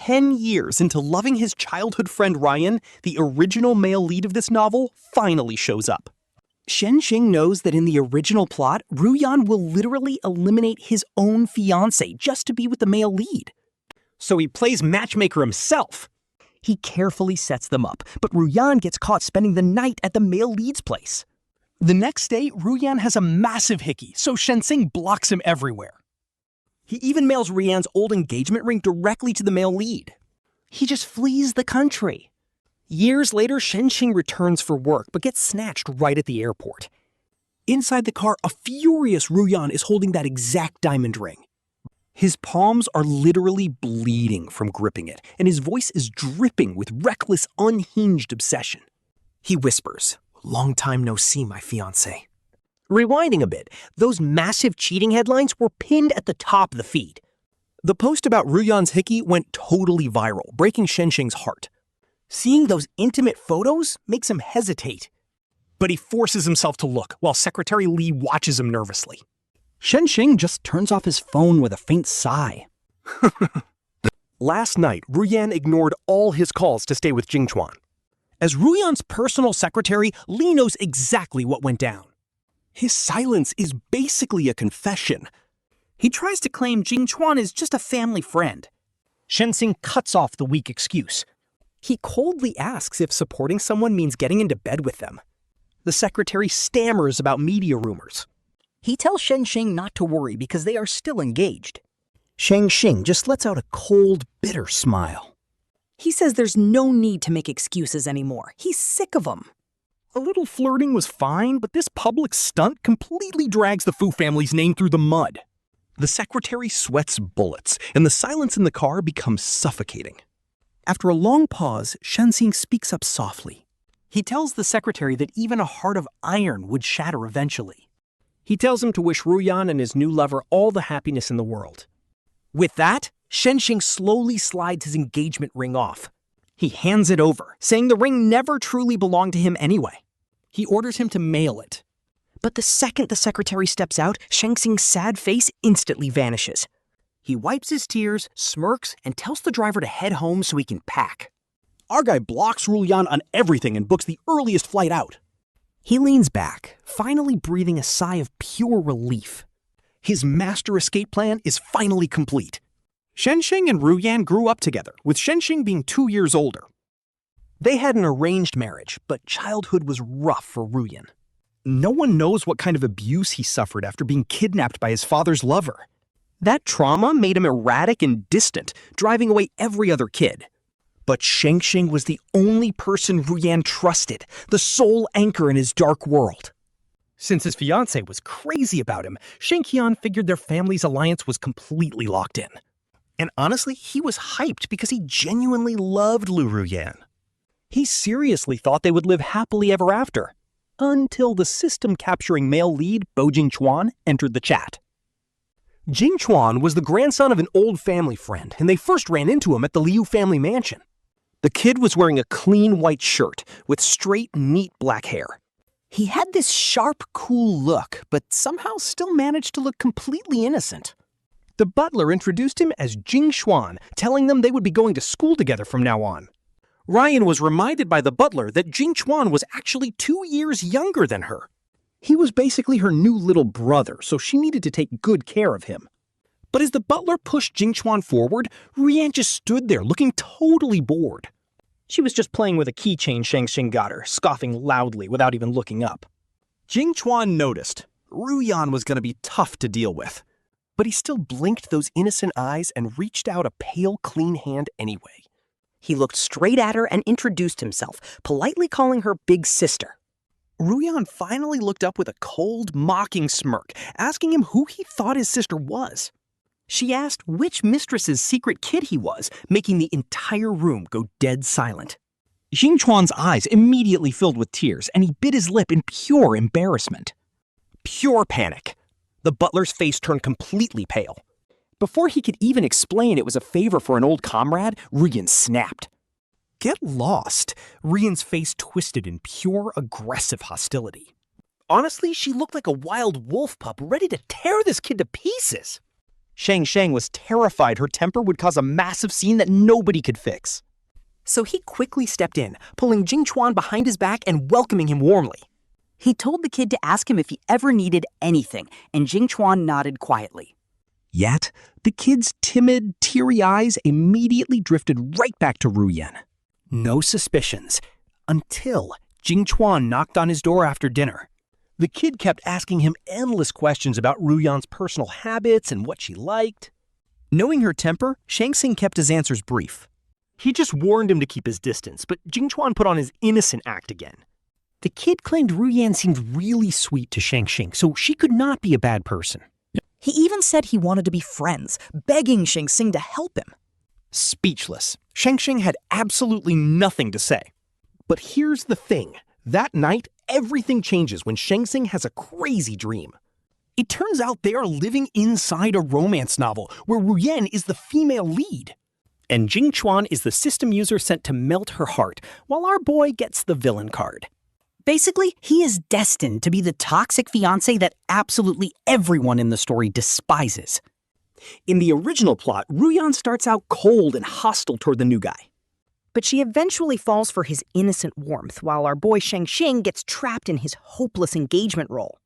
10 years into loving his childhood friend Ryan, the original male lead of this novel finally shows up. Shenxing knows that in the original plot, Ruyan will literally eliminate his own fiancé just to be with the male lead. So he plays matchmaker himself. He carefully sets them up, but Ruyan gets caught spending the night at the male lead's place. The next day, Ruyan has a massive hickey, so Shenxing blocks him everywhere. He even mails Ruyan's old engagement ring directly to the male lead. He just flees the country. Years later, Shenxing returns for work, but gets snatched right at the airport. Inside the car, a furious Ruyan is holding that exact diamond ring. His palms are literally bleeding from gripping it, and his voice is dripping with reckless, unhinged obsession. He whispers, "Long time no see, my fiancé." Rewinding a bit, those massive cheating headlines were pinned at the top of the feed. The post about Ruyan's hickey went totally viral, breaking Shenxing's heart. Seeing those intimate photos makes him hesitate. But he forces himself to look, while Secretary Li watches him nervously. Shenxing just turns off his phone with a faint sigh. Last night, Ruyan ignored all his calls to stay with Jingchuan. As Ruyan's personal secretary, Li knows exactly what went down. His silence is basically a confession. He tries to claim Jingchuan is just a family friend. Shenxing cuts off the weak excuse. He coldly asks if supporting someone means getting into bed with them. The secretary stammers about media rumors. He tells Shenxing not to worry because they are still engaged. Shenxing just lets out a cold, bitter smile. He says there's no need to make excuses anymore. He's sick of them. A little flirting was fine, but this public stunt completely drags the Fu family's name through the mud. The secretary sweats bullets, and the silence in the car becomes suffocating. After a long pause, Shenxing speaks up softly. He tells the secretary that even a heart of iron would shatter eventually. He tells him to wish Ruyan and his new lover all the happiness in the world. With that, Shenxing slowly slides his engagement ring off. He hands it over, saying the ring never truly belonged to him anyway. He orders him to mail it. But the second the secretary steps out, Shenxing's sad face instantly vanishes. He wipes his tears, smirks, and tells the driver to head home so he can pack. Our guy blocks Ruyan on everything and books the earliest flight out. He leans back, finally breathing a sigh of pure relief. His master escape plan is finally complete. Shenxing and Ruyan grew up together, with Shenxing being 2 years older. They had an arranged marriage, but childhood was rough for Ruyan. No one knows what kind of abuse he suffered after being kidnapped by his father's lover. That trauma made him erratic and distant, driving away every other kid. But Shenxing was the only person Ruyan trusted, the sole anchor in his dark world. Since his fiancé was crazy about him, Shenxian figured their family's alliance was completely locked in. And honestly, he was hyped because he genuinely loved Liu Ruyan. He seriously thought they would live happily ever after, until the system-capturing male lead, Bo Jingchuan, entered the chat. Jingchuan was the grandson of an old family friend, and they first ran into him at the Liu family mansion. The kid was wearing a clean white shirt with straight, neat black hair. He had this sharp, cool look, but somehow still managed to look completely innocent. The butler introduced him as Jingchuan, telling them they would be going to school together from now on. Ryan was reminded by the butler that Jingchuan was actually 2 years younger than her. He was basically her new little brother, so she needed to take good care of him. But as the butler pushed Jingchuan forward, Ruyan just stood there looking totally bored. She was just playing with a keychain Shenxing got her, scoffing loudly without even looking up. Jingchuan noticed. Ruyan was going to be tough to deal with. But he still blinked those innocent eyes and reached out a pale, clean hand anyway. He looked straight at her and introduced himself, politely calling her big sister. Ruyan finally looked up with a cold, mocking smirk, asking him who he thought his sister was. She asked which mistress's secret kid he was, making the entire room go dead silent. Jingchuan's eyes immediately filled with tears, and he bit his lip in pure embarrassment. Pure panic. The butler's face turned completely pale. Before he could even explain it was a favor for an old comrade, Ruyan snapped. Get lost. Ruyan's face twisted in pure aggressive hostility. Honestly, she looked like a wild wolf pup ready to tear this kid to pieces. Shenxing was terrified her temper would cause a massive scene that nobody could fix. So he quickly stepped in, pulling Jingchuan behind his back and welcoming him warmly. He told the kid to ask him if he ever needed anything, and Jingchuan nodded quietly. Yet, the kid's timid, teary eyes immediately drifted right back to Ruyan. No suspicions, until Jingchuan knocked on his door after dinner. The kid kept asking him endless questions about Ruyan's personal habits and what she liked. Knowing her temper, Shenxing kept his answers brief. He just warned him to keep his distance, but Jingchuan put on his innocent act again. The kid claimed Ruyan seemed really sweet to Shenxing, so she could not be a bad person. He even said he wanted to be friends, begging Shenxing to help him. Speechless, Shenxing had absolutely nothing to say. But here's the thing. That night, everything changes when Shenxing has a crazy dream. It turns out they are living inside a romance novel where Ruyan is the female lead. And Jingchuan is the system user sent to melt her heart, while our boy gets the villain card. Basically, he is destined to be the toxic fiancé that absolutely everyone in the story despises. In the original plot, Ruyan starts out cold and hostile toward the new guy. But she eventually falls for his innocent warmth, while our boy Shenxing gets trapped in his hopeless engagement role.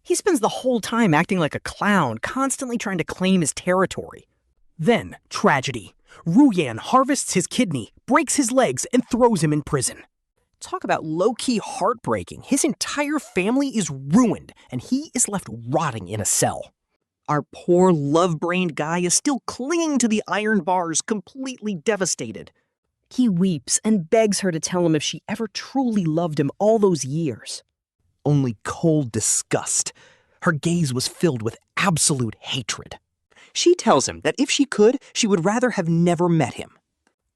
He spends the whole time acting like a clown, constantly trying to claim his territory. Then, tragedy. Ruyan harvests his kidney, breaks his legs, and throws him in prison. Talk about low-key heartbreaking. His entire family is ruined, and he is left rotting in a cell. Our poor love-brained guy is still clinging to the iron bars, completely devastated. He weeps and begs her to tell him if she ever truly loved him all those years. Only cold disgust. Her gaze was filled with absolute hatred. She tells him that if she could, she would rather have never met him.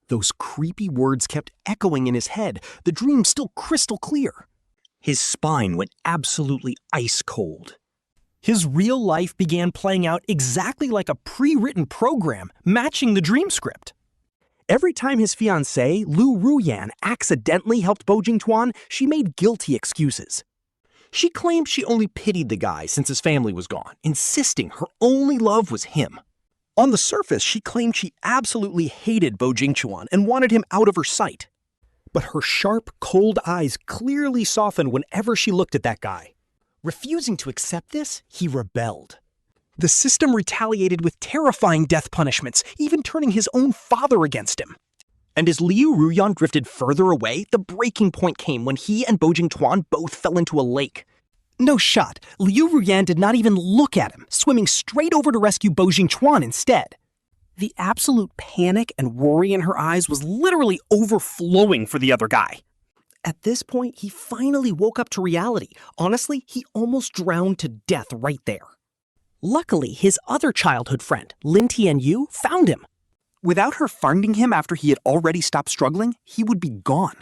Those creepy words kept echoing in his head, the dream still crystal clear. His spine went absolutely ice cold. His real life began playing out exactly like a pre-written program, matching the dream script. Every time his fiancée, Liu Ruyan, accidentally helped Bo Jingchuan, she made guilty excuses. She claimed she only pitied the guy since his family was gone, insisting her only love was him. On the surface, she claimed she absolutely hated Bo Jingchuan and wanted him out of her sight. But her sharp, cold eyes clearly softened whenever she looked at that guy. Refusing to accept this, he rebelled. The system retaliated with terrifying death punishments, even turning his own father against him. And as Liu Ruyan drifted further away, the breaking point came when he and Bo Jingchuan both fell into a lake. No shot, Liu Ruyan did not even look at him, swimming straight over to rescue Bo Jingchuan instead. The absolute panic and worry in her eyes was literally overflowing for the other guy. At this point, he finally woke up to reality. Honestly, he almost drowned to death right there. Luckily, his other childhood friend, Lin Tianyu, found him. Without her finding him after he had already stopped struggling, he would be gone.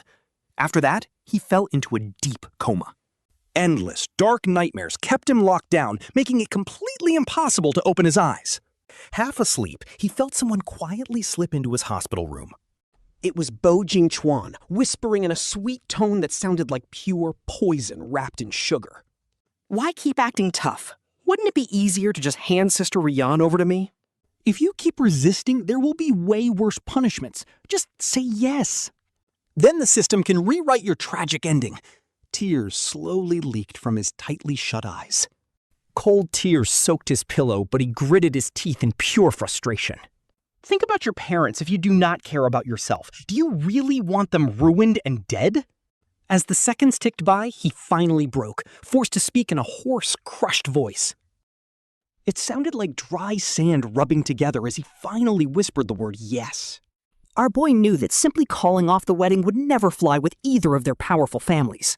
After that, he fell into a deep coma. Endless, dark nightmares kept him locked down, making it completely impossible to open his eyes. Half asleep, he felt someone quietly slip into his hospital room. It was Bo Jingchuan, whispering in a sweet tone that sounded like pure poison wrapped in sugar. Why keep acting tough? Wouldn't it be easier to just hand Sister Ruyan over to me? If you keep resisting, there will be way worse punishments. Just say yes. Then the system can rewrite your tragic ending. Tears slowly leaked from his tightly shut eyes. Cold tears soaked his pillow, but he gritted his teeth in pure frustration. Think about your parents if you do not care about yourself. Do you really want them ruined and dead? As the seconds ticked by, he finally broke, forced to speak in a hoarse, crushed voice. It sounded like dry sand rubbing together as he finally whispered the word yes. Our boy knew that simply calling off the wedding would never fly with either of their powerful families.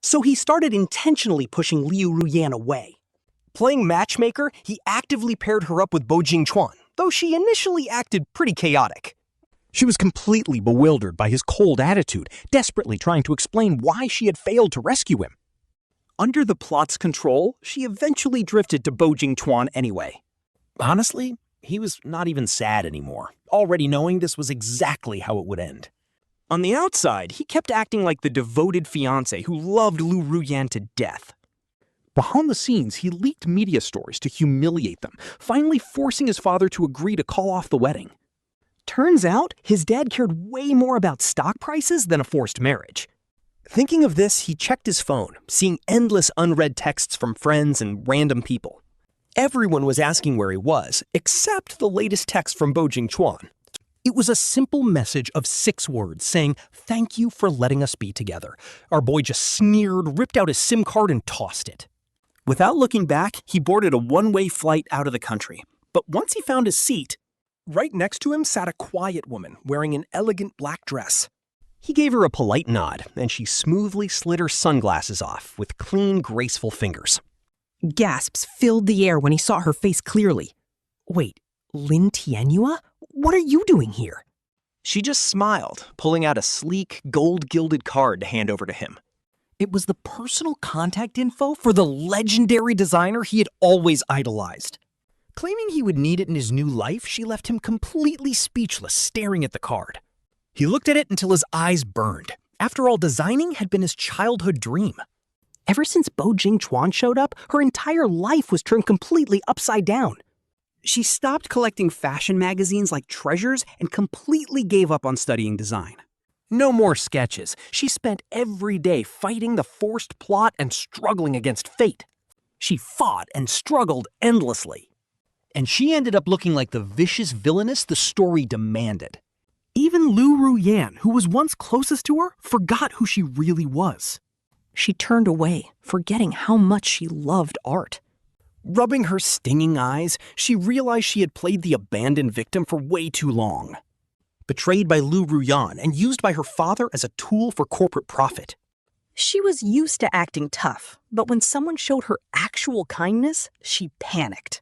So he started intentionally pushing Liu Ruyan away. Playing matchmaker, he actively paired her up with Bo Jingchuan, though she initially acted pretty chaotic. She was completely bewildered by his cold attitude, desperately trying to explain why she had failed to rescue him. Under the plot's control, she eventually drifted to Bo Jingchuan anyway. Honestly, he was not even sad anymore, already knowing this was exactly how it would end. On the outside, he kept acting like the devoted fiancé who loved Liu Ruyan to death. Behind the scenes, he leaked media stories to humiliate them, finally forcing his father to agree to call off the wedding. Turns out, his dad cared way more about stock prices than a forced marriage. Thinking of this, he checked his phone, seeing endless unread texts from friends and random people. Everyone was asking where he was, except the latest text from Bo Jingchuan. It was a simple message of 6 words saying, "Thank you for letting us be together." Our boy just sneered, ripped out his SIM card, and tossed it. Without looking back, he boarded a one-way flight out of the country. But once he found his seat, right next to him sat a quiet woman wearing an elegant black dress. He gave her a polite nod, and she smoothly slid her sunglasses off with clean, graceful fingers. Gasps filled the air when he saw her face clearly. Wait, Lin Tianhua? What are you doing here? She just smiled, pulling out a sleek, gold-gilded card to hand over to him. It was the personal contact info for the legendary designer he had always idolized. Claiming he would need it in his new life, she left him completely speechless, staring at the card. He looked at it until his eyes burned. After all, designing had been his childhood dream. Ever since Bo Jingchuan showed up, her entire life was turned completely upside down. She stopped collecting fashion magazines like treasures and completely gave up on studying design. No more sketches. She spent every day fighting the forced plot and struggling against fate. She fought and struggled endlessly. And she ended up looking like the vicious villainess the story demanded. Even Liu Ruyan, who was once closest to her, forgot who she really was. She turned away, forgetting how much she loved art. Rubbing her stinging eyes, she realized she had played the abandoned victim for way too long. Betrayed by Liu Ruyan and used by her father as a tool for corporate profit. She was used to acting tough, but when someone showed her actual kindness, she panicked.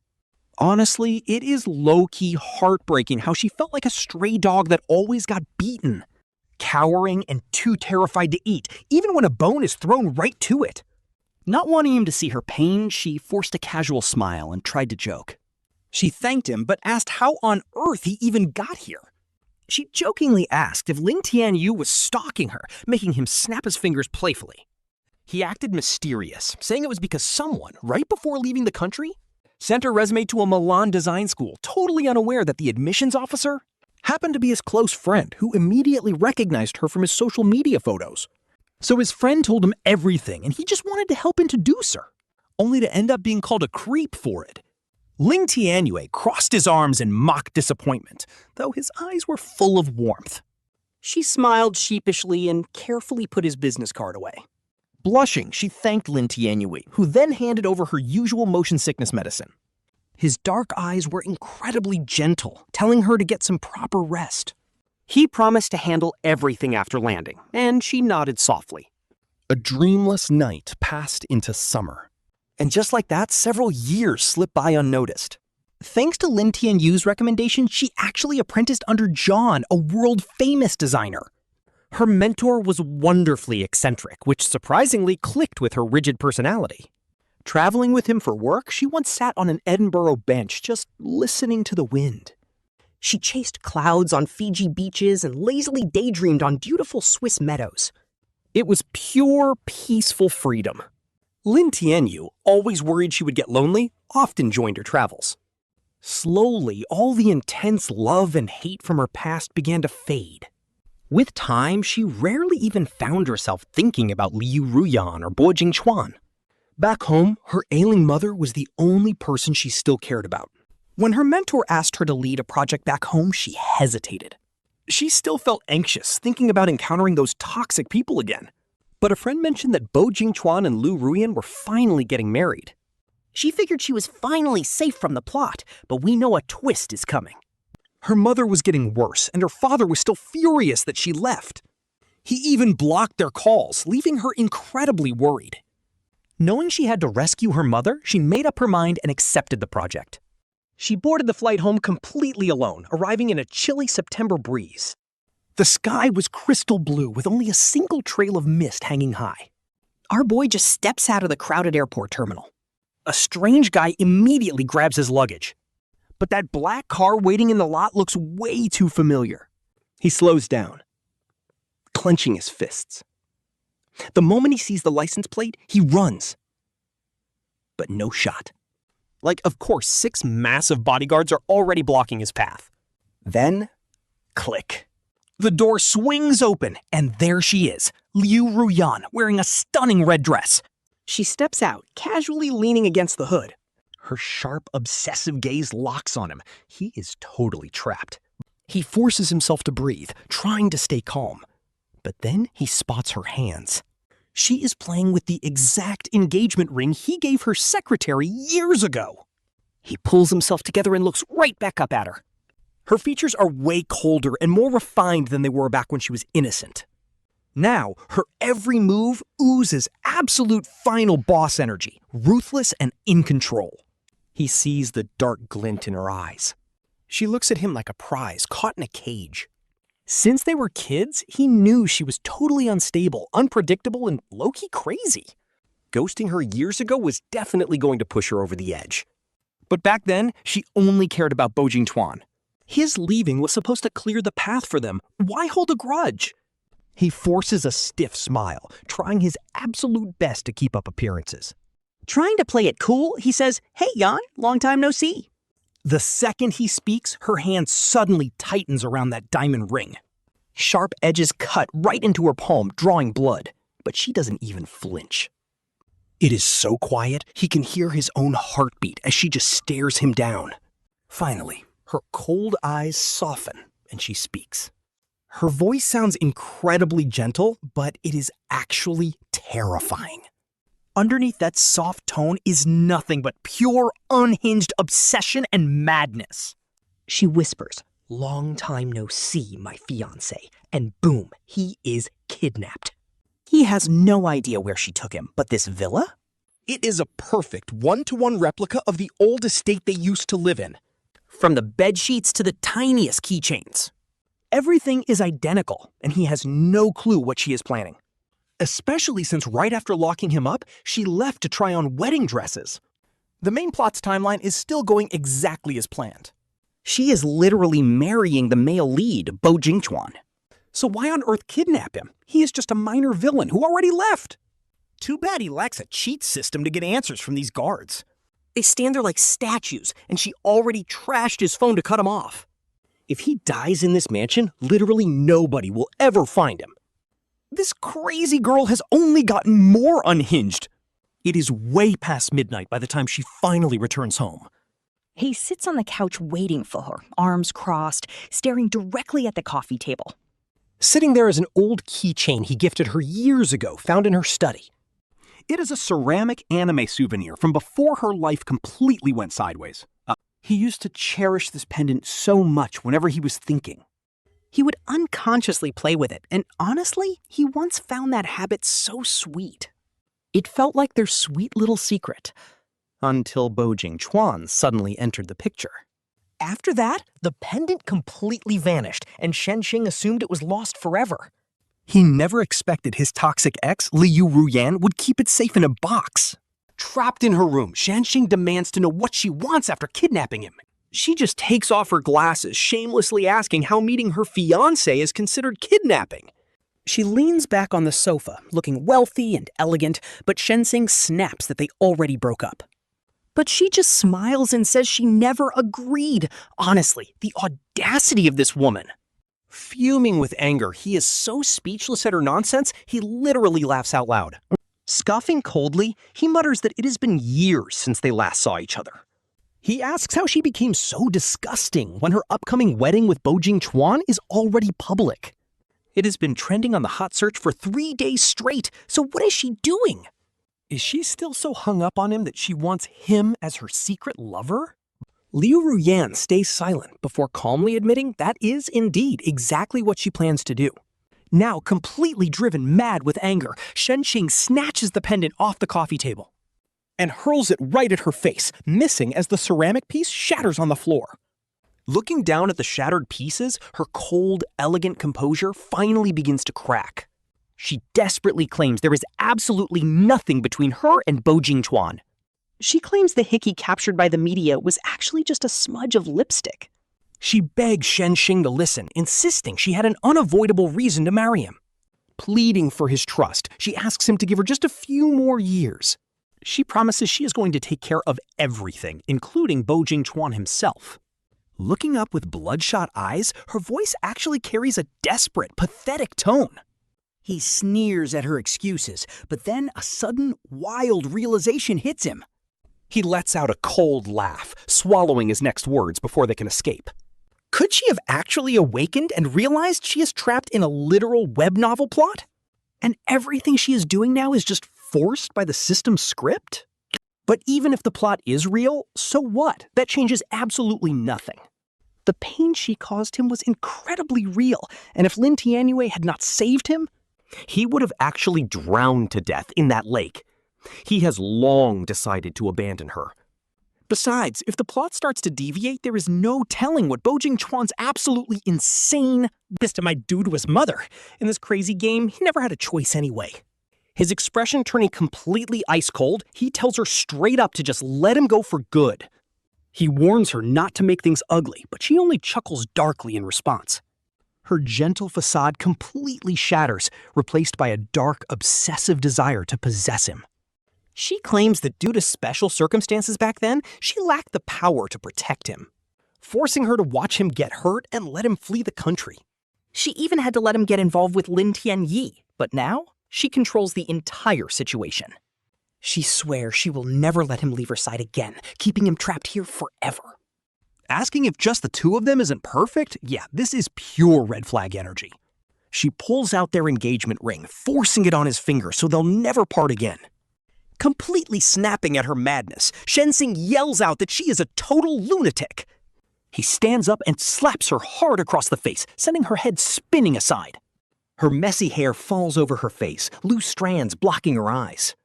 Honestly, it is low-key heartbreaking how she felt like a stray dog that always got beaten. Cowering and too terrified to eat, even when a bone is thrown right to it. Not wanting him to see her pain, she forced a casual smile and tried to joke. She thanked him, but asked how on earth he even got here. She jokingly asked if Lin Tianyu was stalking her, making him snap his fingers playfully. He acted mysterious, saying it was because someone, right before leaving the country, sent her resume to a Milan design school, totally unaware that the admissions officer happened to be his close friend, who immediately recognized her from his social media photos. So his friend told him everything, and he just wanted to help introduce her, only to end up being called a creep for it. Ling Tianyue crossed his arms in mock disappointment, though his eyes were full of warmth. She smiled sheepishly and carefully put his business card away. Blushing, she thanked Lin Tianyue, who then handed over her usual motion sickness medicine. His dark eyes were incredibly gentle, telling her to get some proper rest. He promised to handle everything after landing, and she nodded softly. A dreamless night passed into summer. And just like that, several years slipped by unnoticed. Thanks to Lin Tianyu's recommendation, she actually apprenticed under John, a world-famous designer. Her mentor was wonderfully eccentric, which surprisingly clicked with her rigid personality. Traveling with him for work, she once sat on an Edinburgh bench just listening to the wind. She chased clouds on Fiji beaches and lazily daydreamed on beautiful Swiss meadows. It was pure, peaceful freedom. Lin Tianyu, always worried she would get lonely, often joined her travels. Slowly, all the intense love and hate from her past began to fade. With time, she rarely even found herself thinking about Liu Ruyan or Bo Jingchuan. Back home, her ailing mother was the only person she still cared about. When her mentor asked her to lead a project back home, she hesitated. She still felt anxious, thinking about encountering those toxic people again. But a friend mentioned that Bo Jingchuan and Liu Ruyan were finally getting married. She figured she was finally safe from the plot, but we know a twist is coming. Her mother was getting worse, and her father was still furious that she left. He even blocked their calls, leaving her incredibly worried. Knowing she had to rescue her mother, she made up her mind and accepted the project. She boarded the flight home completely alone, arriving in a chilly September breeze. The sky was crystal blue with only a single trail of mist hanging high. Our boy just steps out of the crowded airport terminal. A strange guy immediately grabs his luggage. But that black car waiting in the lot looks way too familiar. He slows down, clenching his fists. The moment he sees the license plate, he runs. but no shot. Like, of course, 6 massive bodyguards are already blocking his path. Then, click. The door swings open, and there she is, Liu Ruyan, wearing a stunning red dress. She steps out, casually leaning against the hood. Her sharp, obsessive gaze locks on him. He is totally trapped. He forces himself to breathe, trying to stay calm. But then he spots her hands. She is playing with the exact engagement ring he gave her secretary years ago. He pulls himself together and looks right back up at her. Her features are way colder and more refined than they were back when she was innocent. Now, her every move oozes absolute final boss energy, ruthless and in control. He sees the dark glint in her eyes. She looks at him like a prize caught in a cage. Since they were kids, he knew she was totally unstable, unpredictable, and low-key crazy. Ghosting her years ago was definitely going to push her over the edge. But back then, she only cared about Bo Jingchuan. His leaving was supposed to clear the path for them. Why hold a grudge? He forces a stiff smile, trying his absolute best to keep up appearances. Trying to play it cool, he says, "Hey, Jan, long time no see." The second he speaks, her hand suddenly tightens around that diamond ring. Sharp edges cut right into her palm, drawing blood, but she doesn't even flinch. It is so quiet, he can hear his own heartbeat as she just stares him down. Finally, her cold eyes soften and she speaks. Her voice sounds incredibly gentle, but it is actually terrifying. Underneath that soft tone is nothing but pure, unhinged obsession and madness. She whispers, "Long time no see, my fiancé," and boom, he is kidnapped. he has no idea where she took him, but this villa? It is a perfect one-to-one replica of the old estate they used to live in. From the bed sheets to the tiniest keychains. Everything is identical, and he has no clue what she is planning. Especially since right after locking him up, she left to try on wedding dresses. The main plot's timeline is still going exactly as planned. She is literally marrying the male lead, Bo Jingchuan. So why on earth kidnap him? He is just a minor villain who already left. Too bad he lacks a cheat system to get answers from these guards. They stand there like statues, and she already trashed his phone to cut him off. If he dies in this mansion, literally nobody will ever find him. This crazy girl has only gotten more unhinged. It is way past midnight by the time she finally returns home. He sits on the couch waiting for her, arms crossed, staring directly at the coffee table. Sitting there is an old keychain he gifted her years ago, found in her study. It is a ceramic anime souvenir from before her life completely went sideways. He used to cherish this pendant so much whenever he was thinking. He would unconsciously play with it, and honestly, he once found that habit so sweet. It felt like their sweet little secret. Until Bo Jingchuan suddenly entered the picture. After that, the pendant completely vanished, and Shenxing assumed it was lost forever. He never expected his toxic ex, Liu Ruyan, would keep it safe in a box. Trapped in her room, Shenxing demands to know what she wants after kidnapping him. She just takes off her glasses, shamelessly asking how meeting her fiancé is considered kidnapping. She leans back on the sofa, looking wealthy and elegant, but Shenxing snaps that they already broke up. But she just smiles and says she never agreed. Honestly, the audacity of this woman. Fuming with anger, he is so speechless at her nonsense, he literally laughs out loud. Scoffing coldly, he mutters that it has been years since they last saw each other. He asks how she became so disgusting when her upcoming wedding with Bo Jingchuan is already public. It has been trending on the hot search for 3 days straight, so what is she doing? Is she still so hung up on him that she wants him as her secret lover? Liu Ruyan stays silent before calmly admitting that is indeed exactly what she plans to do. Now completely driven mad with anger, Shenxing snatches the pendant off the coffee table and hurls it right at her face, missing as the ceramic piece shatters on the floor. Looking down at the shattered pieces, her cold, elegant composure finally begins to crack. She desperately claims there is absolutely nothing between her and Bo Jingchuan. She claims the hickey captured by the media was actually just a smudge of lipstick. She begs Shenxing to listen, insisting she had an unavoidable reason to marry him. Pleading for his trust, she asks him to give her just a few more years. She promises she is going to take care of everything, including Bo Jingchuan himself. Looking up with bloodshot eyes, her voice actually carries a desperate, pathetic tone. He sneers at her excuses, but then a sudden, wild realization hits him. He lets out a cold laugh, swallowing his next words before they can escape. Could she have actually awakened and realized she is trapped in a literal web novel plot? And everything she is doing now is just forced by the system's script? But even if the plot is real, so what? That changes absolutely nothing. The pain she caused him was incredibly real, and if Lin Tianyue had not saved him, he would have actually drowned to death in that lake. He has long decided to abandon her. Besides, if the plot starts to deviate, there is no telling what Bo Jingchuan's absolutely insane to might do to his mother. In this crazy game, he never had a choice anyway. His expression turning completely ice cold, he tells her straight up to just let him go for good. He warns her not to make things ugly, but she only chuckles darkly in response. Her gentle facade completely shatters, replaced by a dark, obsessive desire to possess him. She claims that due to special circumstances back then, she lacked the power to protect him, forcing her to watch him get hurt and let him flee the country. She even had to let him get involved with Lin Tianyi, but now she controls the entire situation. She swears she will never let him leave her side again, keeping him trapped here forever. Asking if just the two of them isn't perfect? Yeah, this is pure red flag energy. She pulls out their engagement ring, forcing it on his finger so they'll never part again. Completely snapping at her madness, Shenxing yells out that she is a total lunatic. He stands up and slaps her hard across the face, sending her head spinning aside. Her messy hair falls over her face, loose strands blocking her eyes.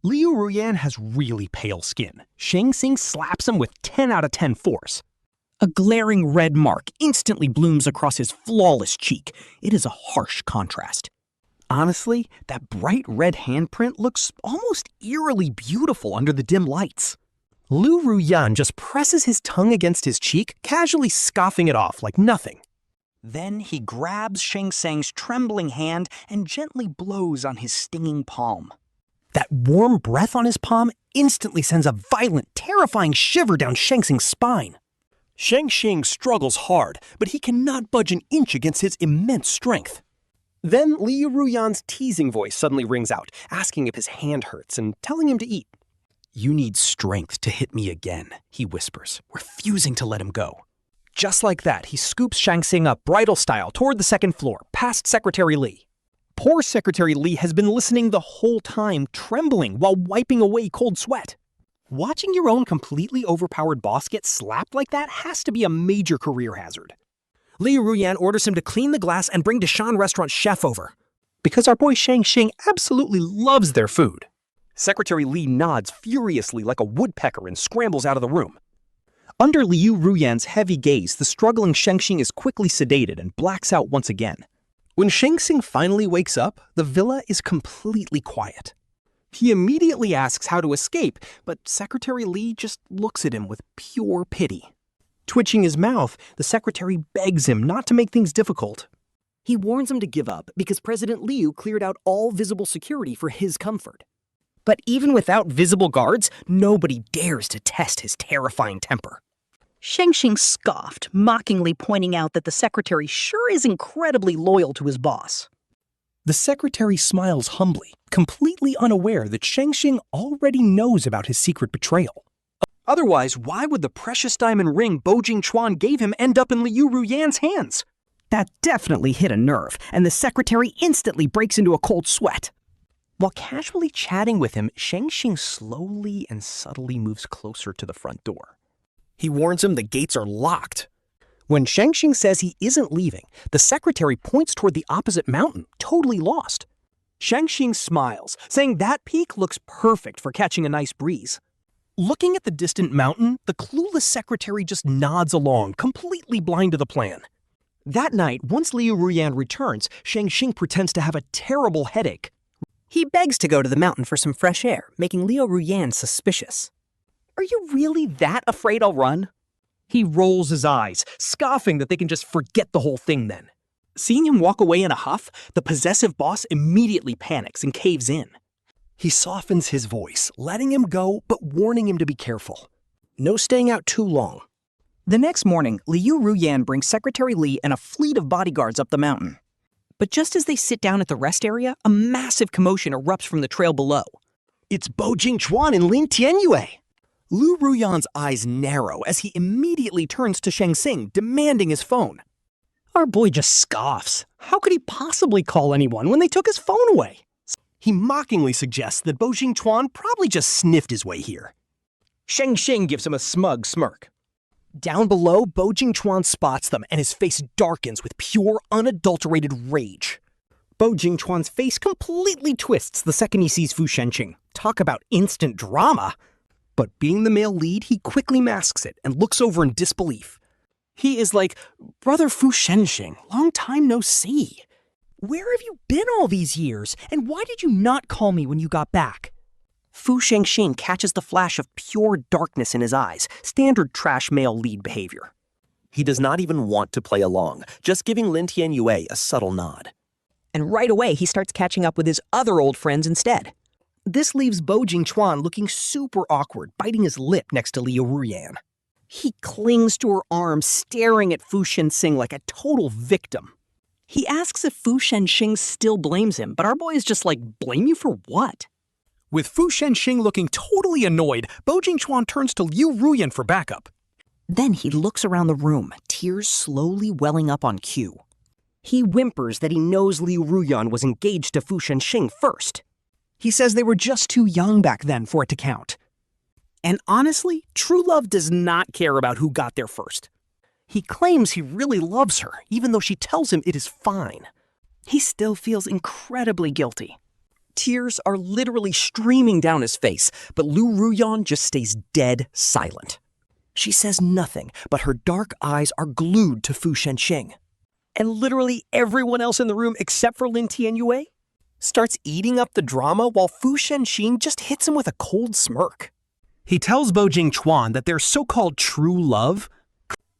Liu Ruyan has really pale skin. Shenxing slaps him with 10 out of 10 force. A glaring red mark instantly blooms across his flawless cheek. It is a harsh contrast. Honestly, that bright red handprint looks almost eerily beautiful under the dim lights. Liu Ruyan just presses his tongue against his cheek, casually scoffing it off like nothing. Then he grabs Shenxing's trembling hand and gently blows on his stinging palm. That warm breath on his palm instantly sends a violent, terrifying shiver down Shenxing's spine. Shenxing struggles hard, but he cannot budge an inch against his immense strength. Then Liu Ruyan's teasing voice suddenly rings out, asking if his hand hurts and telling him to eat. "You need strength to hit me again," he whispers, refusing to let him go. Just like that, he scoops Shenxing up bridal style toward the second floor, past Secretary Li. Poor Secretary Li has been listening the whole time, trembling while wiping away cold sweat. Watching your own completely overpowered boss get slapped like that has to be a major career hazard. Liu Ruyan orders him to clean the glass and bring Deshan Restaurant's chef over, because our boy Shenxing absolutely loves their food. Secretary Li nods furiously like a woodpecker and scrambles out of the room. Under Liu Ruyan's heavy gaze, the struggling Shenxing is quickly sedated and blacks out once again. When Shenxing finally wakes up, the villa is completely quiet. He immediately asks how to escape, but Secretary Li just looks at him with pure pity. Twitching his mouth, the secretary begs him not to make things difficult. He warns him to give up because President Liu cleared out all visible security for his comfort. But even without visible guards, nobody dares to test his terrifying temper. Shenxing scoffed, mockingly pointing out that the secretary sure is incredibly loyal to his boss. The secretary smiles humbly, completely unaware that Shenxing already knows about his secret betrayal. Otherwise, why would the precious diamond ring Bo Jingchuan gave him end up in Liu Ruyan's hands? That definitely hit a nerve, and the secretary instantly breaks into a cold sweat. While casually chatting with him, Shenxing slowly and subtly moves closer to the front door. He warns him the gates are locked. When Shenxing says he isn't leaving, the secretary points toward the opposite mountain, totally lost. Shenxing smiles, saying that peak looks perfect for catching a nice breeze. Looking at the distant mountain, the clueless secretary just nods along, completely blind to the plan. That night, once Liu Ruyan returns, Shenxing pretends to have a terrible headache. He begs to go to the mountain for some fresh air, making Liu Ruyan suspicious. "Are you really that afraid I'll run?" He rolls his eyes, scoffing that they can just forget the whole thing then. Seeing him walk away in a huff, the possessive boss immediately panics and caves in. He softens his voice, letting him go but warning him to be careful. No staying out too long. The next morning, Liu Ruyan brings Secretary Li and a fleet of bodyguards up the mountain. But just as they sit down at the rest area, a massive commotion erupts from the trail below. It's Bo Jingchuan and Lin Tianyue. Liu Ruyan's eyes narrow as he immediately turns to Shenxing, demanding his phone. Our boy just scoffs. How could he possibly call anyone when they took his phone away? He mockingly suggests that Bo Jingchuan probably just sniffed his way here. Shenxing gives him a smug smirk. Down below, Bo Jingchuan spots them and his face darkens with pure, unadulterated rage. Bo Jingchuan's face completely twists the second he sees Fu Shenxing. Talk about instant drama. But being the male lead, he quickly masks it and looks over in disbelief. He is like, "Brother Fu Shenxing, long time no see. Where have you been all these years, and why did you not call me when you got back?" Fu Shenxing catches the flash of pure darkness in his eyes, standard trash male lead behavior. He does not even want to play along, just giving Lin Tianyue a subtle nod. And right away, he starts catching up with his other old friends instead. This leaves Bo Jingchuan looking super awkward, biting his lip next to Liu Ruyan. He clings to her arm, staring at Fu Shenxing like a total victim. He asks if Fu Shenxing still blames him, but our boy is just like, blame you for what? With Fu Shenxing looking totally annoyed, Bo Jingchuan turns to Liu Ruyan for backup. Then he looks around the room, tears slowly welling up on cue. He whimpers that he knows Liu Ruyan was engaged to Fu Shenxing first. He says they were just too young back then for it to count. And honestly, true love does not care about who got there first. He claims he really loves her, even though she tells him it is fine. He still feels incredibly guilty. Tears are literally streaming down his face, but Liu Ruyan just stays dead silent. She says nothing, but her dark eyes are glued to Fu Shenxing. And literally everyone else in the room except for Lin Tianyue starts eating up the drama while Fu Shenxing just hits him with a cold smirk. He tells Bo Jingchuan that their so-called true love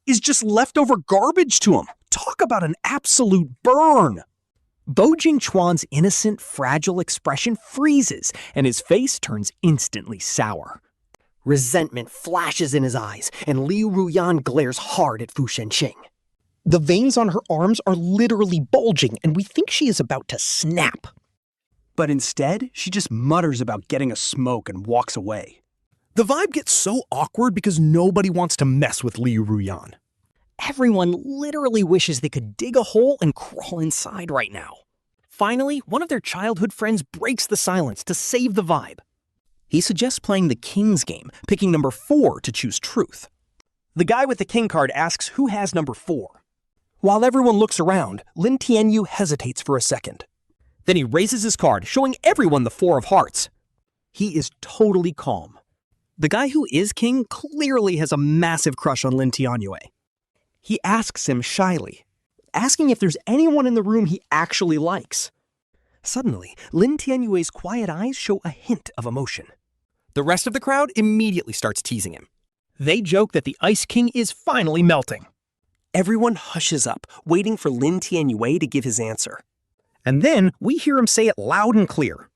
is just leftover garbage to him. Talk about an absolute burn. Bo Jingchuan's innocent, fragile expression freezes, and his face turns instantly sour. Resentment flashes in his eyes, and Liu Ruyan glares hard at Fu Shenxing. The veins on her arms are literally bulging, and we think she is about to snap. But instead, she just mutters about getting a smoke and walks away. The vibe gets so awkward because nobody wants to mess with Liu Ruyan. Everyone literally wishes they could dig a hole and crawl inside right now. Finally, one of their childhood friends breaks the silence to save the vibe. He suggests playing the King's game, picking number 4 to choose truth. The guy with the King card asks who has number 4. While everyone looks around, Lin Tianyue hesitates for a second. Then he raises his card, showing everyone the 4 of hearts. He is totally calm. The guy who is king clearly has a massive crush on Lin Tianyue. He asks him shyly, asking if there's anyone in the room he actually likes. Suddenly, Lin Tianyue's quiet eyes show a hint of emotion. The rest of the crowd immediately starts teasing him. They joke that the Ice King is finally melting. Everyone hushes up, waiting for Lin Tianyue to give his answer. And then we hear him say it loud and clear.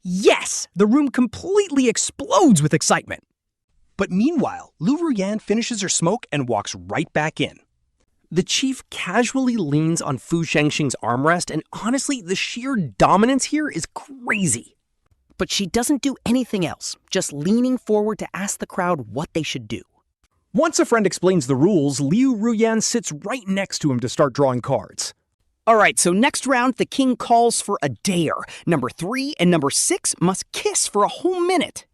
Yes! The room completely explodes with excitement. But meanwhile, Liu Ruyan finishes her smoke and walks right back in. The chief casually leans on Fu Shenxing's armrest, and honestly, the sheer dominance here is crazy. But she doesn't do anything else, just leaning forward to ask the crowd what they should do. Once a friend explains the rules, Liu Ruyan sits right next to him to start drawing cards. All right, so next round, the king calls for a dare. Number 3 and number 6 must kiss for a whole minute.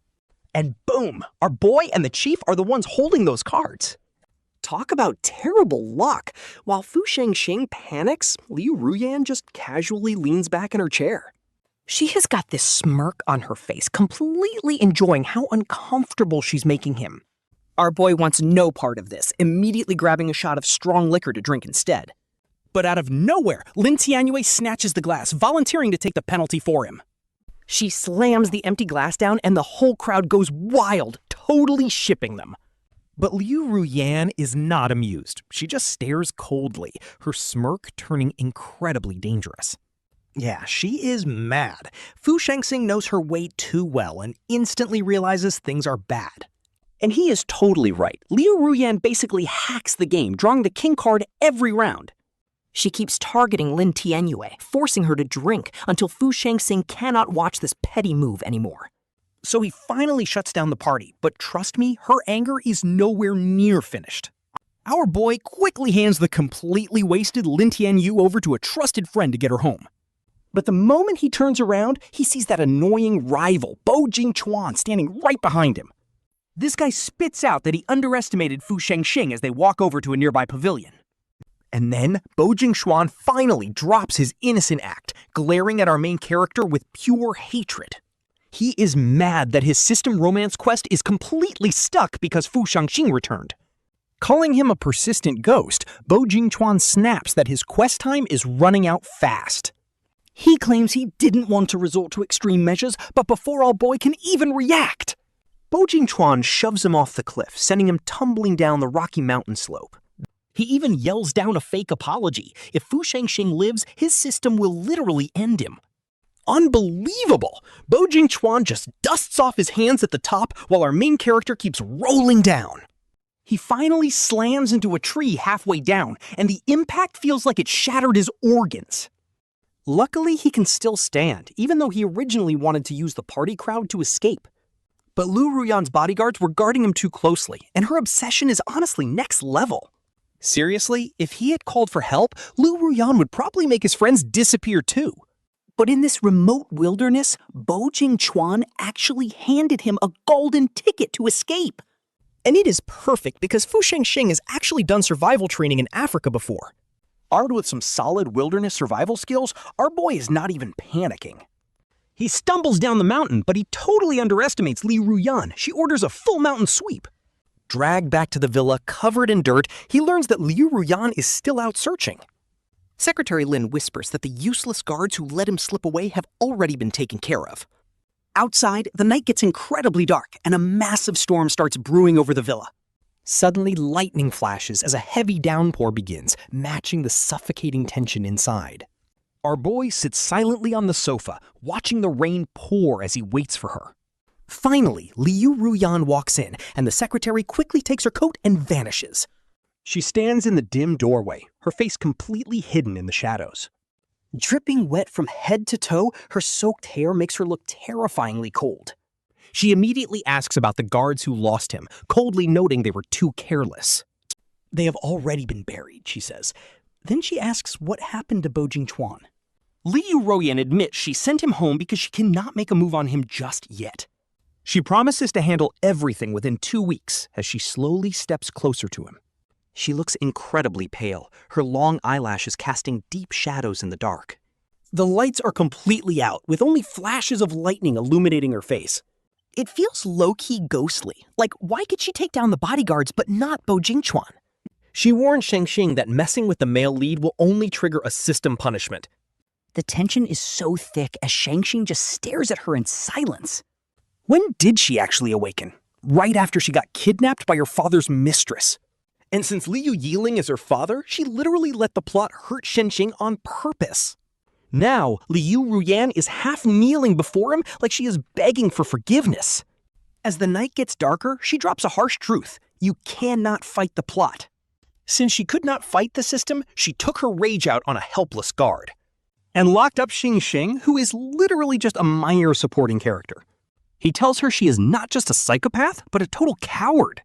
And boom, our boy and the chief are the ones holding those cards. Talk about terrible luck. While Fu Shenxing panics, Liu Ruyan just casually leans back in her chair. She has got this smirk on her face, completely enjoying how uncomfortable she's making him. Our boy wants no part of this, immediately grabbing a shot of strong liquor to drink instead. But out of nowhere, Lin Tianyue snatches the glass, volunteering to take the penalty for him. She slams the empty glass down, and the whole crowd goes wild, totally shipping them. But Liu Ruyan is not amused. She just stares coldly, her smirk turning incredibly dangerous. Yeah, she is mad. Fu Shenxing knows her way too well and instantly realizes things are bad. And he is totally right. Liu Ruyan basically hacks the game, drawing the king card every round. She keeps targeting Lin Tianyue, forcing her to drink until Fu Shenxing cannot watch this petty move anymore. So he finally shuts down the party, but trust me, her anger is nowhere near finished. Our boy quickly hands the completely wasted Lin Tianyu over to a trusted friend to get her home. But the moment he turns around, he sees that annoying rival, Bo Jingchuan, standing right behind him. This guy spits out that he underestimated Fu Shenxing as they walk over to a nearby pavilion. And then, Bo Jingchuan finally drops his innocent act, glaring at our main character with pure hatred. He is mad that his system romance quest is completely stuck because Fu Shenxing returned. Calling him a persistent ghost, Bo Jingchuan snaps that his quest time is running out fast. He claims he didn't want to resort to extreme measures, but before our boy can even react, Bo Jingchuan shoves him off the cliff, sending him tumbling down the rocky mountain slope. He even yells down a fake apology. If Fu Shenxing lives, his system will literally end him. Unbelievable! Bo Jingchuan just dusts off his hands at the top while our main character keeps rolling down. He finally slams into a tree halfway down, and the impact feels like it shattered his organs. Luckily, he can still stand, even though he originally wanted to use the party crowd to escape. But Liu Ruyan's bodyguards were guarding him too closely, and her obsession is honestly next level. Seriously, if he had called for help, Liu Ruyan would probably make his friends disappear too. But in this remote wilderness, Bo Jingchuan actually handed him a golden ticket to escape. And it is perfect because Fu Shenxing has actually done survival training in Africa before. Armed with some solid wilderness survival skills, our boy is not even panicking. He stumbles down the mountain, but he totally underestimates Liu Ruyan. She orders a full mountain sweep. Dragged back to the villa, covered in dirt, he learns that Liu Ruyan is still out searching. Secretary Lin whispers that the useless guards who let him slip away have already been taken care of. Outside, the night gets incredibly dark, and a massive storm starts brewing over the villa. Suddenly, lightning flashes as a heavy downpour begins, matching the suffocating tension inside. Our boy sits silently on the sofa, watching the rain pour as he waits for her. Finally, Liu Ruyan walks in, and the secretary quickly takes her coat and vanishes. She stands in the dim doorway, her face completely hidden in the shadows. Dripping wet from head to toe, her soaked hair makes her look terrifyingly cold. She immediately asks about the guards who lost him, coldly noting they were too careless. They have already been buried, she says. Then she asks what happened to Bo Jingchuan. Liu Ruyan admits she sent him home because she cannot make a move on him just yet. She promises to handle everything within 2 weeks as she slowly steps closer to him. She looks incredibly pale, her long eyelashes casting deep shadows in the dark. The lights are completely out, with only flashes of lightning illuminating her face. It feels low-key ghostly. Like, why could she take down the bodyguards but not Bo Jingchuan? She warned Shenxing that messing with the male lead will only trigger a system punishment. The tension is so thick as Shenxing just stares at her in silence. When did she actually awaken? Right after she got kidnapped by her father's mistress. And since Liu Yiling is her father, she literally let the plot hurt Shenxing on purpose. Now, Liu Ruyan is half kneeling before him like she is begging for forgiveness. As the night gets darker, she drops a harsh truth. You cannot fight the plot. Since she could not fight the system, she took her rage out on a helpless guard. And locked up Shenxing, who is literally just a minor supporting character. He tells her she is not just a psychopath, but a total coward.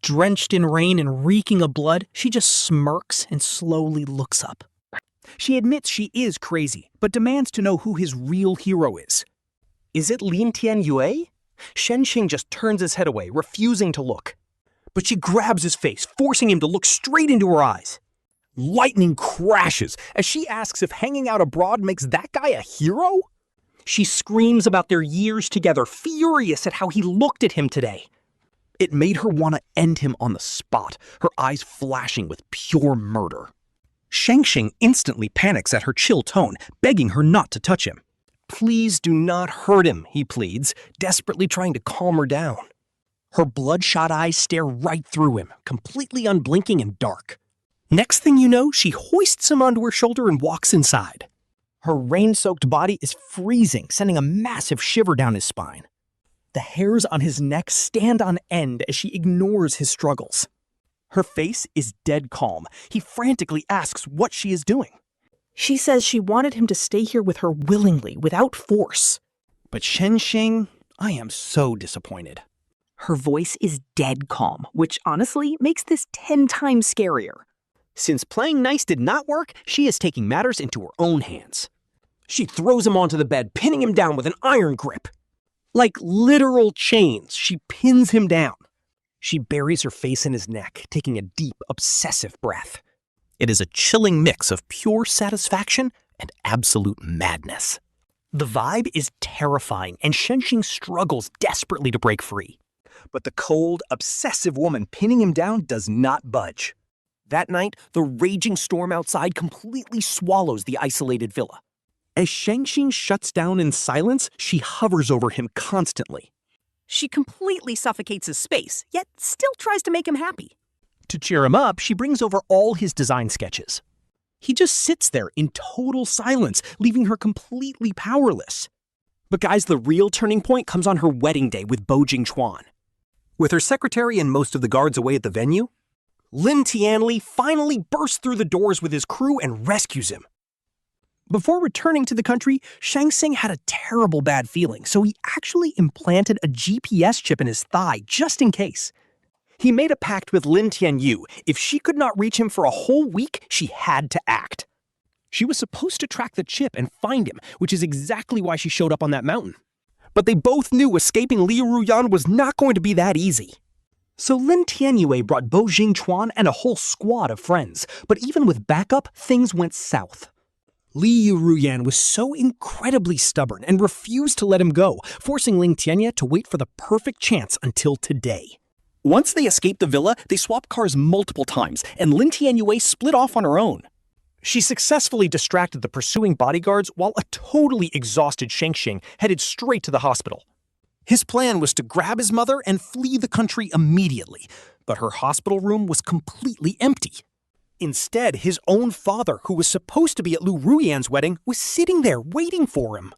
Drenched in rain and reeking of blood, she just smirks and slowly looks up. She admits she is crazy, but demands to know who his real hero is. Is it Lin Tianyue? Shenxing just turns his head away, refusing to look. But she grabs his face, forcing him to look straight into her eyes. Lightning crashes as she asks if hanging out abroad makes that guy a hero? She screams about their years together, furious at how he looked at him today. It made her want to end him on the spot, her eyes flashing with pure murder. Shenxing instantly panics at her chill tone, begging her not to touch him. Please do not hurt him, he pleads, desperately trying to calm her down. Her bloodshot eyes stare right through him, completely unblinking and dark. Next thing you know, she hoists him onto her shoulder and walks inside. Her rain-soaked body is freezing, sending a massive shiver down his spine. The hairs on his neck stand on end as she ignores his struggles. Her face is dead calm. He frantically asks what she is doing. She says she wanted him to stay here with her willingly, without force. But Shenxing, I am so disappointed. Her voice is dead calm, which honestly makes this 10 times scarier. Since playing nice did not work, she is taking matters into her own hands. She throws him onto the bed, pinning him down with an iron grip. Like literal chains, she pins him down. She buries her face in his neck, taking a deep, obsessive breath. It is a chilling mix of pure satisfaction and absolute madness. The vibe is terrifying, and Shenxing struggles desperately to break free. But the cold, obsessive woman pinning him down does not budge. That night, the raging storm outside completely swallows the isolated villa. As Shenxing shuts down in silence, she hovers over him constantly. She completely suffocates his space, yet still tries to make him happy. To cheer him up, she brings over all his design sketches. He just sits there in total silence, leaving her completely powerless. But guys, the real turning point comes on her wedding day with Bo Jingchuan. With her secretary and most of the guards away at the venue, Lin Tianli finally bursts through the doors with his crew and rescues him. Before returning to the country, Shenxing had a terrible bad feeling, so he actually implanted a GPS chip in his thigh just in case. He made a pact with Lin Tianyu. If she could not reach him for a whole week, she had to act. She was supposed to track the chip and find him, which is exactly why she showed up on that mountain. But they both knew escaping Liu Ruyan was not going to be that easy. So Lin Tianyue brought Bo Jingchuan and a whole squad of friends, but even with backup, things went south. Liu Ruyan was so incredibly stubborn and refused to let him go, forcing Lin Tianye to wait for the perfect chance until today. Once they escaped the villa, they swapped cars multiple times, and Lin Tianyue split off on her own. She successfully distracted the pursuing bodyguards while a totally exhausted Shenxing headed straight to the hospital. His plan was to grab his mother and flee the country immediately, but her hospital room was completely empty. Instead, his own father, who was supposed to be at Liu Ruyan's wedding, was sitting there waiting for him.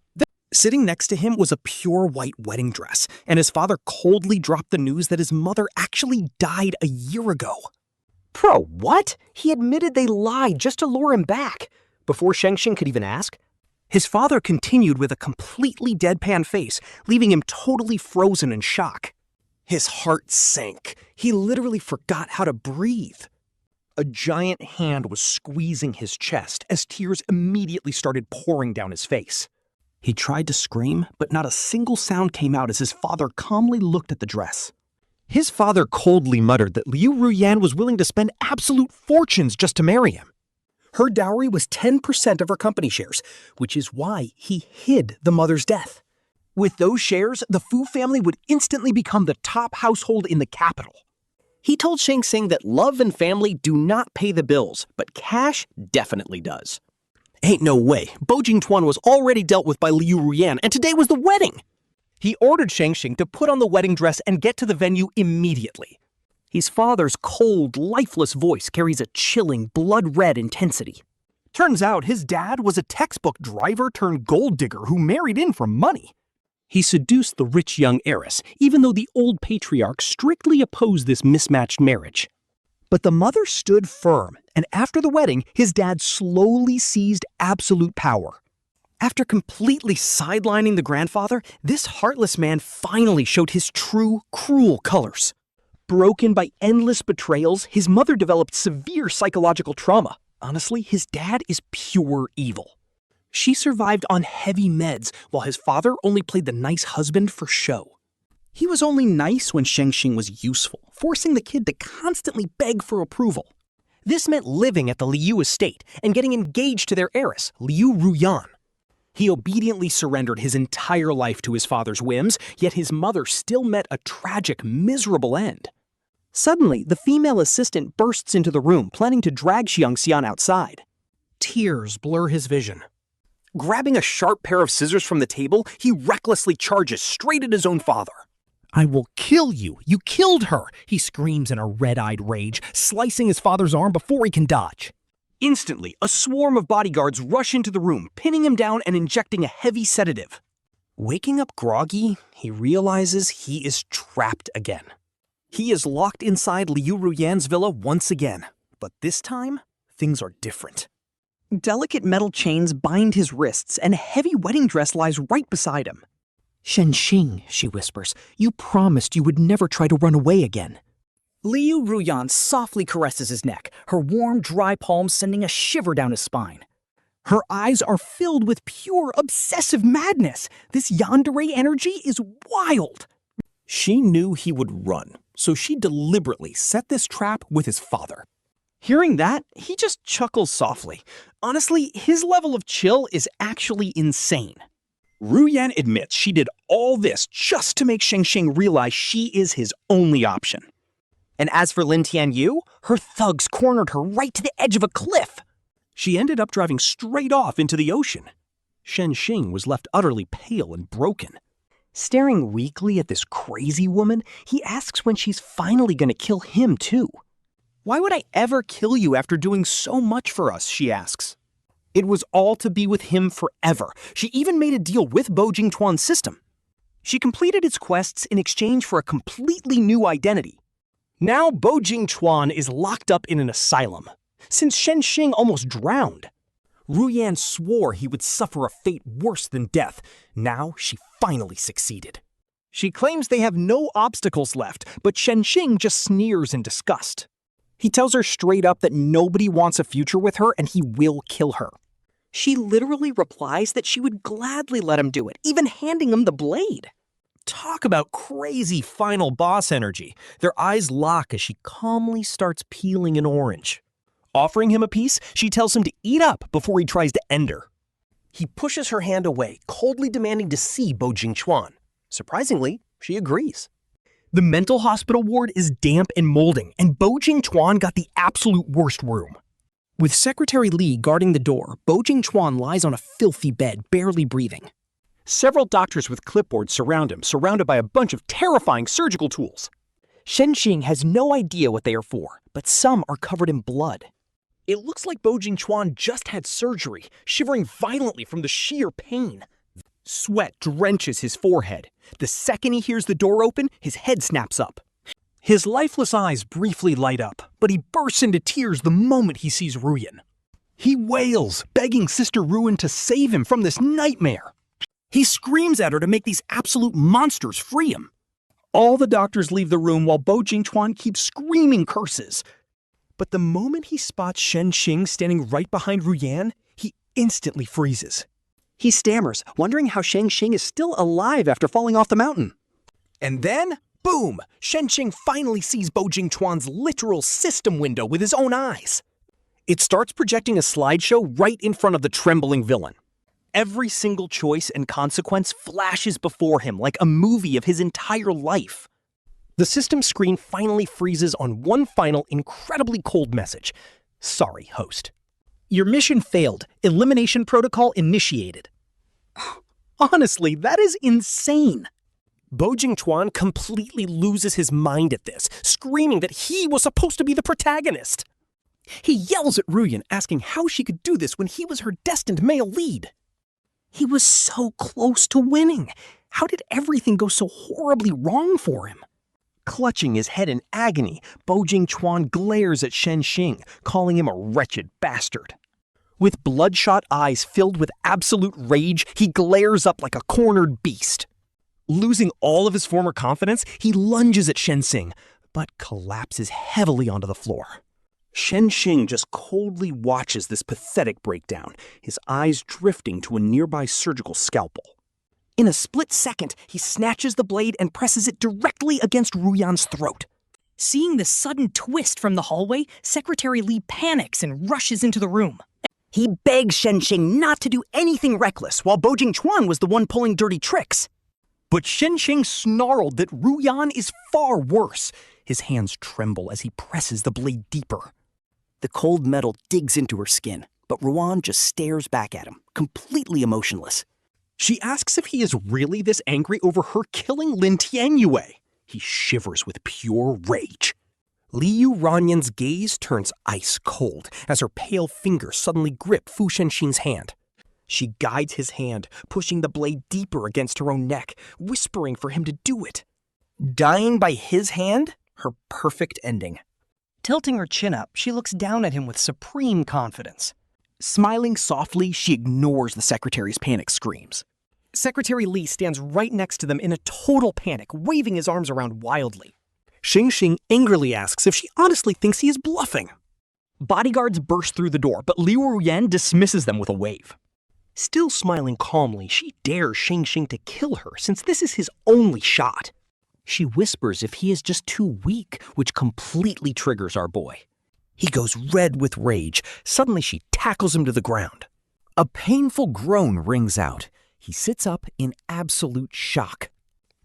Sitting next to him was a pure white wedding dress, and his father coldly dropped the news that his mother actually died a year ago. Bro, what? He admitted they lied just to lure him back. Before Shenxing could even ask, his father continued with a completely deadpan face, leaving him totally frozen in shock. His heart sank. He literally forgot how to breathe. A giant hand was squeezing his chest as tears immediately started pouring down his face. He tried to scream, but not a single sound came out as his father calmly looked at the dress. His father coldly muttered that Liu Ruyan was willing to spend absolute fortunes just to marry him. Her dowry was 10% of her company shares, which is why he hid the mother's death. With those shares, the Fu family would instantly become the top household in the capital. He told Shenxing that love and family do not pay the bills, but cash definitely does. Ain't no way. Bo Jingchuan was already dealt with by Liu Ruyan, and today was the wedding. He ordered Shenxing to put on the wedding dress and get to the venue immediately. His father's cold, lifeless voice carries a chilling, blood-red intensity. Turns out his dad was a textbook driver-turned-gold digger who married in for money. He seduced the rich young heiress, even though the old patriarch strictly opposed this mismatched marriage. But the mother stood firm, and after the wedding, his dad slowly seized absolute power. After completely sidelining the grandfather, this heartless man finally showed his true, cruel colors. Broken by endless betrayals, his mother developed severe psychological trauma. Honestly, his dad is pure evil. She survived on heavy meds, while his father only played the nice husband for show. He was only nice when Shenxing was useful, forcing the kid to constantly beg for approval. This meant living at the Liu estate and getting engaged to their heiress, Liu Ruyan. He obediently surrendered his entire life to his father's whims, yet his mother still met a tragic, miserable end. Suddenly, the female assistant bursts into the room, planning to drag Xiangxian outside. Tears blur his vision. Grabbing a sharp pair of scissors from the table, he recklessly charges straight at his own father. "I will kill you! You killed her!" he screams in a red-eyed rage, slicing his father's arm before he can dodge. Instantly, a swarm of bodyguards rush into the room, pinning him down and injecting a heavy sedative. Waking up groggy, he realizes he is trapped again. He is locked inside Liu Ruyan's villa once again, but this time, things are different. Delicate metal chains bind his wrists, and a heavy wedding dress lies right beside him. Shenxing, she whispers, you promised you would never try to run away again. Liu Ruyan softly caresses his neck, her warm, dry palms sending a shiver down his spine. Her eyes are filled with pure obsessive madness. This yandere energy is wild. She knew he would run, so she deliberately set this trap with his father. Hearing that, he just chuckles softly. Honestly, his level of chill is actually insane. Ruyan admits she did all this just to make Shenxing realize she is his only option. And as for Lin Tianyu, her thugs cornered her right to the edge of a cliff. She ended up driving straight off into the ocean. Shenxing was left utterly pale and broken. Staring weakly at this crazy woman, he asks when she's finally going to kill him too. Why would I ever kill you after doing so much for us, she asks. It was all to be with him forever. She even made a deal with Bo Jingchuan's system. She completed its quests in exchange for a completely new identity. Now Bo Jingchuan is locked up in an asylum, since Shenxing almost drowned. Ruyan swore he would suffer a fate worse than death. Now she finally succeeded. She claims they have no obstacles left, but Shenxing just sneers in disgust. He tells her straight up that nobody wants a future with her and he will kill her. She literally replies that she would gladly let him do it, even handing him the blade. Talk about crazy final boss energy. Their eyes lock as she calmly starts peeling an orange. Offering him a piece, she tells him to eat up before he tries to end her. He pushes her hand away, coldly demanding to see Bo Jingchuan. Surprisingly, she agrees. The mental hospital ward is damp and molding, and Bo Jingchuan got the absolute worst room. With Secretary Li guarding the door, Bo Jingchuan lies on a filthy bed, barely breathing. Several doctors with clipboards surround him, surrounded by a bunch of terrifying surgical tools. Shenxing has no idea what they are for, but some are covered in blood. It looks like Bo Jingchuan just had surgery, shivering violently from the sheer pain. Sweat drenches his forehead. The second he hears the door open, his head snaps up. His lifeless eyes briefly light up, but he bursts into tears the moment he sees Ruyan. He wails, begging Sister Ruyan to save him from this nightmare. He screams at her to make these absolute monsters free him. All the doctors leave the room while Bo Jingchuan keeps screaming curses. But the moment he spots Shenxing standing right behind Ruyan, he instantly freezes. He stammers, wondering how Shenxing is still alive after falling off the mountain. And then, boom! Shenxing finally sees Bo Jingchuan's literal system window with his own eyes. It starts projecting a slideshow right in front of the trembling villain. Every single choice and consequence flashes before him like a movie of his entire life. The system screen finally freezes on one final, incredibly cold message. Sorry, host. Your mission failed. Elimination protocol initiated. Honestly, that is insane. Bo Jingchuan completely loses his mind at this, screaming that he was supposed to be the protagonist. He yells at Ruyan, asking how she could do this when he was her destined male lead. He was so close to winning. How did everything go so horribly wrong for him? Clutching his head in agony, Bo Jingchuan glares at Shenxing, calling him a wretched bastard. With bloodshot eyes filled with absolute rage, he glares up like a cornered beast. Losing all of his former confidence, he lunges at Shenxing, but collapses heavily onto the floor. Shenxing just coldly watches this pathetic breakdown, his eyes drifting to a nearby surgical scalpel. In a split second, he snatches the blade and presses it directly against Ruyan's throat. Seeing the sudden twist from the hallway, Secretary Li panics and rushes into the room. He begs Shenxing not to do anything reckless, while Bo Jingchuan was the one pulling dirty tricks. But Shenxing snarled that Ruyan is far worse. His hands tremble as he presses the blade deeper. The cold metal digs into her skin, but Ruyan just stares back at him, completely emotionless. She asks if he is really this angry over her killing Lin Tianyu. He shivers with pure rage. Liu Ruyan's gaze turns ice cold as her pale fingers suddenly grip Fu Shenxing's hand. She guides his hand, pushing the blade deeper against her own neck, whispering for him to do it. Dying by his hand? Her perfect ending. Tilting her chin up, she looks down at him with supreme confidence. Smiling softly, she ignores the secretary's panic screams. Secretary Li stands right next to them in a total panic, waving his arms around wildly. Shenxing angrily asks if she honestly thinks he is bluffing. Bodyguards burst through the door, but Liu Ruyan dismisses them with a wave. Still smiling calmly, she dares Shenxing to kill her since this is his only shot. She whispers if he is just too weak, which completely triggers our boy. He goes red with rage. Suddenly she tackles him to the ground. A painful groan rings out. He sits up in absolute shock.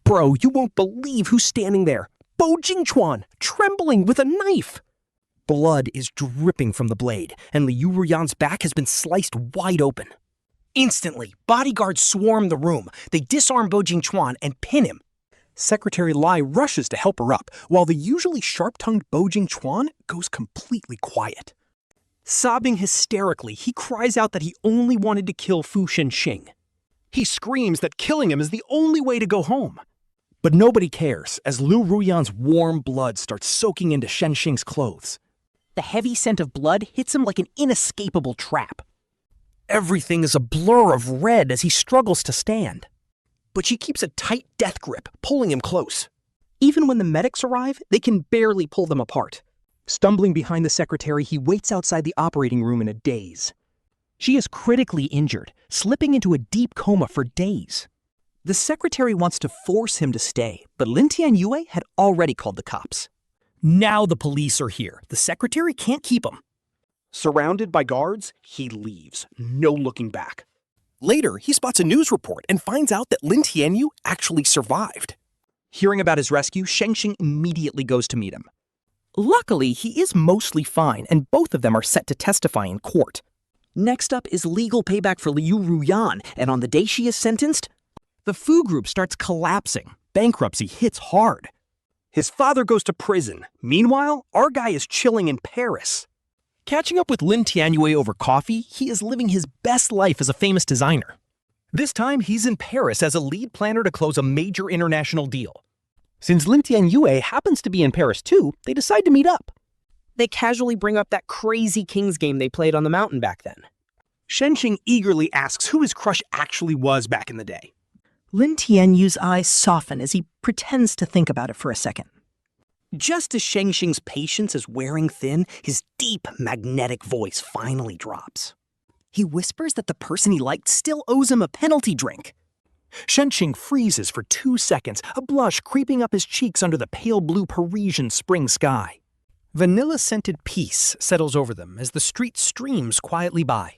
Bro, you won't believe who's standing there. Bo Jingchuan, trembling with a knife. Blood is dripping from the blade, and Liu Ruyan's back has been sliced wide open. Instantly, bodyguards swarm the room. They disarm Bo Jingchuan and pin him. Secretary Lai rushes to help her up, while the usually sharp-tongued Bo Jingchuan goes completely quiet. Sobbing hysterically, he cries out that he only wanted to kill Fu Shenxing. He screams that killing him is the only way to go home. But nobody cares as Liu Ruyan's warm blood starts soaking into Shenxing's clothes. The heavy scent of blood hits him like an inescapable trap. Everything is a blur of red as he struggles to stand. But she keeps a tight death grip, pulling him close. Even when the medics arrive, they can barely pull them apart. Stumbling behind the secretary, he waits outside the operating room in a daze. She is critically injured, slipping into a deep coma for days. The secretary wants to force him to stay, but Lin Tianyue had already called the cops. Now the police are here. The secretary can't keep him. Surrounded by guards, he leaves, no looking back. Later, he spots a news report and finds out that Lin Tianyu actually survived. Hearing about his rescue, Shenxing immediately goes to meet him. Luckily, he is mostly fine, and both of them are set to testify in court. Next up is legal payback for Liu Ruyan, and on the day she is sentenced, the Fu group starts collapsing. Bankruptcy hits hard. His father goes to prison. Meanwhile, our guy is chilling in Paris. Catching up with Lin Tianyue over coffee, he is living his best life as a famous designer. This time, he's in Paris as a lead planner to close a major international deal. Since Lin Tianyue happens to be in Paris too, they decide to meet up. They casually bring up that crazy Kings game they played on the mountain back then. Shenxing eagerly asks who his crush actually was back in the day. Lin Tianyu's eyes soften as he pretends to think about it for a second. Just as Shenxing's patience is wearing thin, his deep, magnetic voice finally drops. He whispers that the person he liked still owes him a penalty drink. Shenxing freezes for 2 seconds, a blush creeping up his cheeks under the pale blue Parisian spring sky. Vanilla-scented peace settles over them as the street streams quietly by.